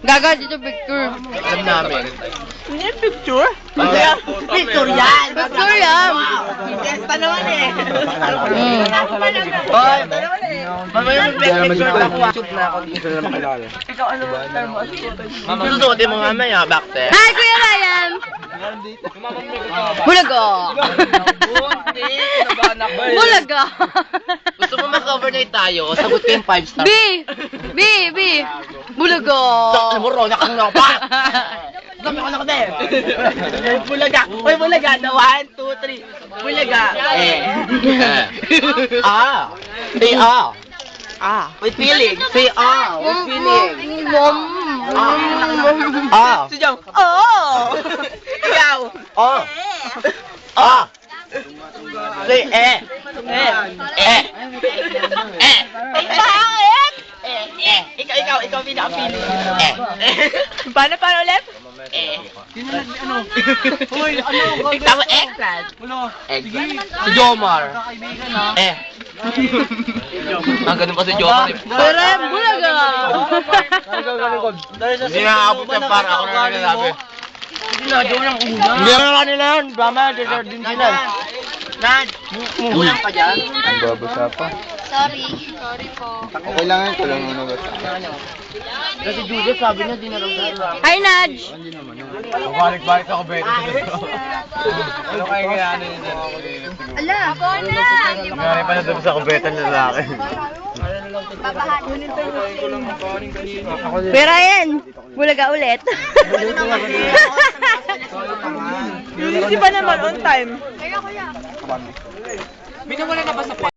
Gaga dito picture. Alam namin. Hindi picture? Picture yan! Picture yan. Fiesta naman eh. Hoy! Mamaya mag-picture ako. YouTube na ako. Gusto na makilala. Ikaw ano ba? Susuotin mo mamaya, backte. Hi, Kuya Ryan! Bulaga! Bulaga! Gusto mo mag-overnight tayo? Sagot ko yung 5 star. B! Bulaga! Alam mo, Rona, kung pa! Sabi ko na kasi. Bulaga. Uy, bulaga. Na 1, 2, 3. Bulaga. Say ah. With feeling. Say ah. With feeling. Si Jom. Oh! Ikaw. Say Ikaw pinaka-feeling. Paano ulit? Ikaw eggplant. Si Jomar. Ganun pa si Jomar. Pero bulaga! Hindi nakaabot yung para ako na nalabi. Hindi na nila yun. Brahma, deserve din sila. Nad. Kulang pa dyan. Ang babasa pa. Sorry po. Okay lang yun. Kulang muna ba? Kasi Julius sabi niya di na raw. Hi, Naj! Balik-balik ako, Beto. Ano kaya kaya ano yun? Ala, ako na! Nangyari pa na doon sa kubetan na lalaki. Pero yan, bulaga ulit. Hindi pa naman on time. Binawala na ba sa